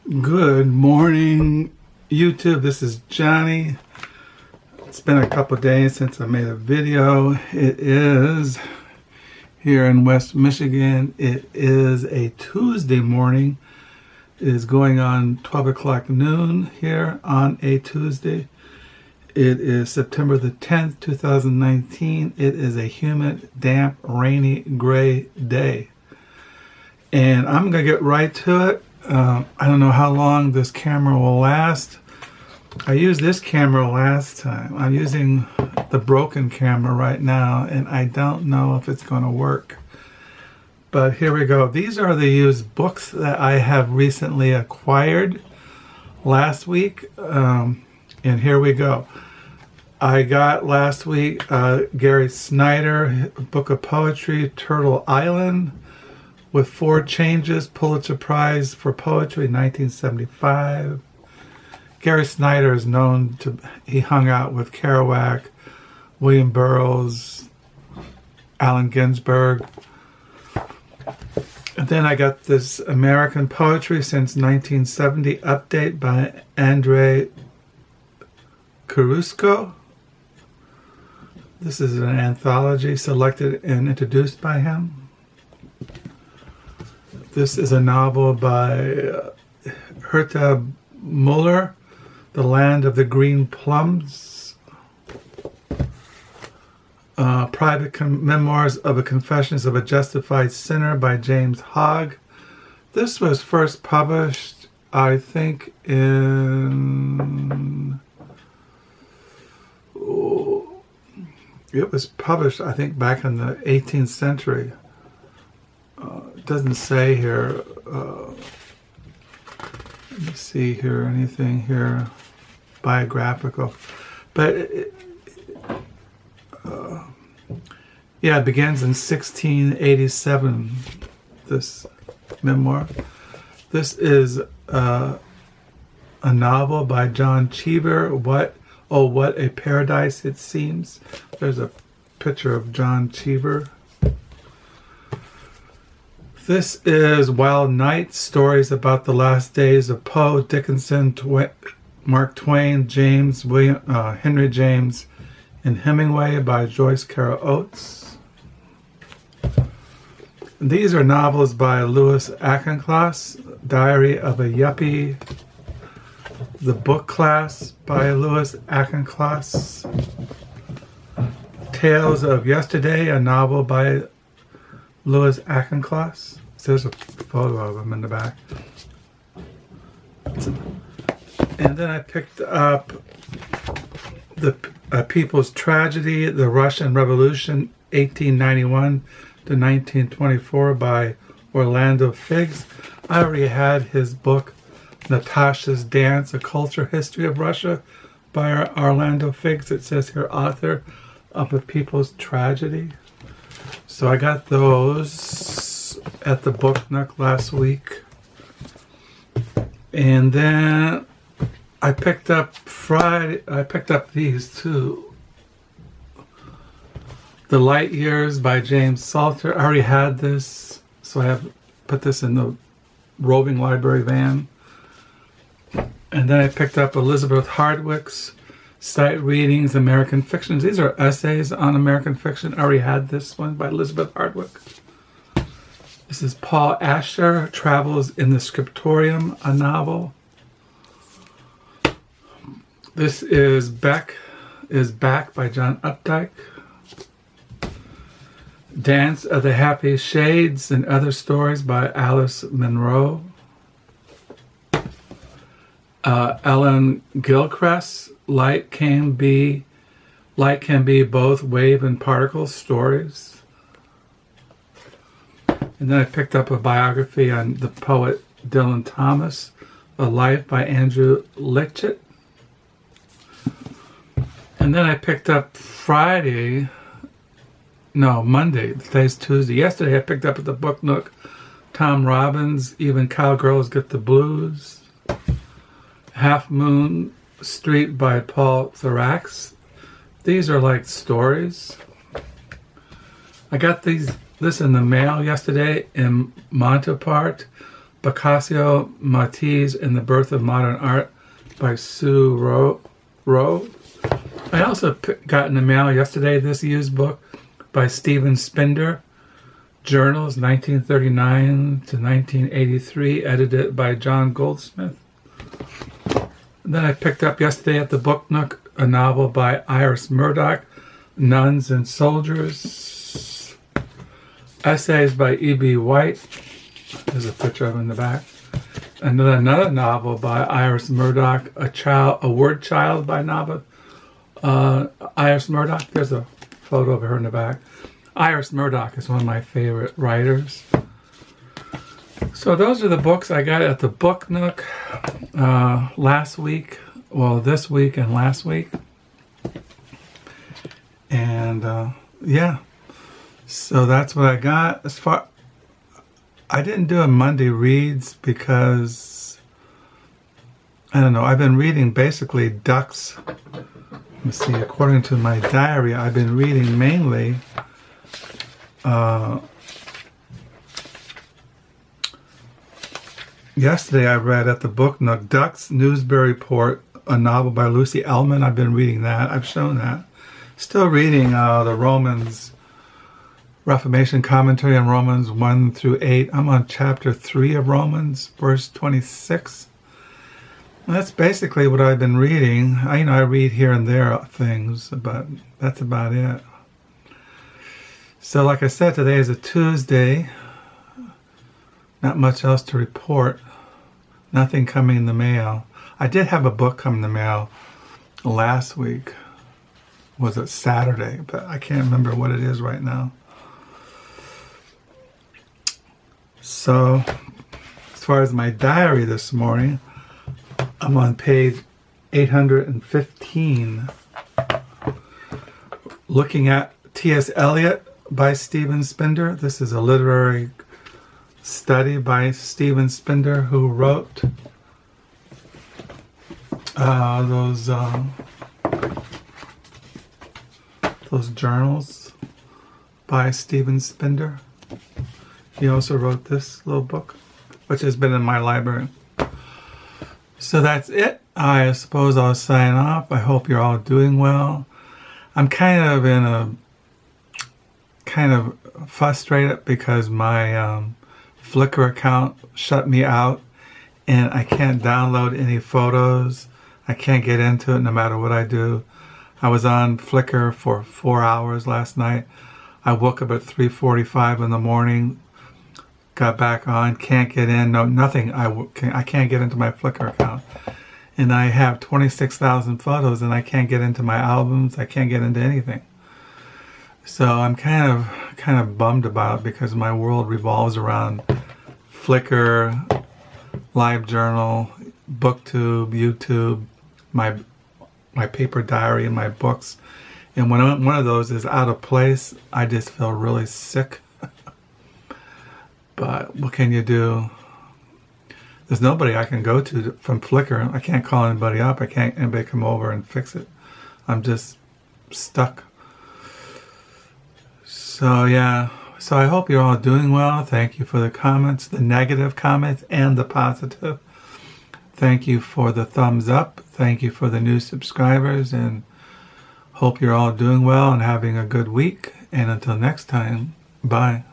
Good morning, YouTube. This is Johnny. It's been a couple days since I made a video. It is here in West Michigan. It is a Tuesday morning. It is going on 12 o'clock noon here on a Tuesday. It is September the 10th, 2019. It is a humid, damp, rainy, gray day. And I'm going to get right to it. I don't know how long this camera will last. I used this camera last time. I'm using the broken camera right now, and I don't know if it's going to work. But here we go. These are the used books that I have recently acquired last week. And here we go. I got last week Gary Snyder, book of poetry, Turtle Island, with 4 changes, Pulitzer Prize for Poetry, 1975. Gary Snyder is known to, he hung out with Kerouac, William Burroughs, Allen Ginsberg. And then I got this American Poetry Since 1970 update by Andrei Codrescu. This is an anthology selected and introduced by him. This is a novel by Herta Muller, The Land of the Green Plums. Private Memoirs of a Confessions of a Justified Sinner by James Hogg. This was first published, I think, it was published, I think, back in the 18th century. It doesn't say here, let me see here, anything here biographical. But yeah, it begins in 1687, this memoir. This is a novel by John Cheever, What a Paradise It Seems. There's a picture of John Cheever. This is Wild Nights, Stories About the Last Days of Poe, Dickinson, Mark Twain, Henry James, and Hemingway by Joyce Carol Oates. These are novels by Louis Auchincloss, Diary of a Yuppie, The Book Class by Louis Auchincloss, Tales of Yesterday, a novel by Louis Auchincloss. There's a photo of him in the back. And then I picked up the People's Tragedy, The Russian Revolution, 1891 to 1924 by Orlando Figes. I already had his book, Natasha's Dance, A Culture History of Russia by Orlando Figes. It says here, author of The People's Tragedy. So I got those at the Book Nook last week. And then I picked up these two. The Light Years by James Salter. I already had this, so I have put this in the roving library van. And then I picked up Elizabeth Hardwick's Sight Readings, American Fictions. These are essays on American fiction. I already had this one by Elizabeth Hardwick. This is Paul Asher, Travels in the Scriptorium, a novel. This is Back by John Updike. Dance of the Happy Shades and Other Stories by Alice Munro. Ellen Gilchrist, Light Can Be Both Wave and Particle Stories. And then I picked up a biography on the poet Dylan Thomas, A Life by Andrew Lichett. And then I picked up Monday, today's Tuesday. Yesterday I picked up at the Book Nook, Tom Robbins, Even Cowgirls Get the Blues. Half Moon Street by Paul Theroux. These are like stories. I got this in the mail yesterday in Montonartre Picasso, Matisse, and the Birth of Modern Art by Sue Rowe. I also got in the mail yesterday this used book by Stephen Spender, Journals 1939 to 1983, edited by John Goldsmith. And then I picked up yesterday at the Book Nook a novel by Iris Murdoch, Nuns and Soldiers. Essays by E.B. White. There's a picture of him in the back. And then another novel by Iris Murdoch, A Word Child by Iris Murdoch. There's a photo of her in the back. Iris Murdoch is one of my favorite writers. So those are the books I got at the Book Nook last week. Well, this week and last week. And yeah. So that's what I got. I didn't do a Monday reads because, I don't know, I've been reading basically ducks. Let me see, according to my diary, I've been reading mainly yesterday I read at the Book Nook Ducks Newsbury Port, a novel by Lucy Ellman. I've been reading that. I've shown that. Still reading the Romans Reformation commentary on Romans 1 through 8. I'm on chapter 3 of Romans, verse 26. And that's basically what I've been reading. I read here and there things, but that's about it. So like I said, today is a Tuesday. Not much else to report. Nothing coming in the mail. I did have a book come in the mail last week. Was it Saturday? But I can't remember what it is right now. So, as far as my diary this morning, I'm on page 815. Looking at T.S. Eliot by Stephen Spender. This is a literary study by Stephen Spender, who wrote those journals by Stephen Spender. He also wrote this little book, which has been in my library. So that's it. I suppose I'll sign off. I hope you're all doing well. I'm kind of frustrated because my Flickr account shut me out and I can't download any photos. I can't get into it no matter what I do. I was on Flickr for 4 hours last night. I woke up at 3:45 in the morning, got back on, can't get in, no, nothing. I can't get into my Flickr account. And I have 26,000 photos and I can't get into my albums. I can't get into anything. So I'm kind of bummed about it because my world revolves around Flickr, LiveJournal, BookTube, YouTube, my paper diary and my books. And when one of those is out of place, I just feel really sick. But what can you do? There's nobody I can go to from Flickr. I can't call anybody up. I can't anybody come over and fix it. I'm just stuck. So yeah. So I hope you're all doing well. Thank you for the comments, the negative comments and the positive. Thank you for the thumbs up. Thank you for the new subscribers, and hope you're all doing well and having a good week. And until next time, bye.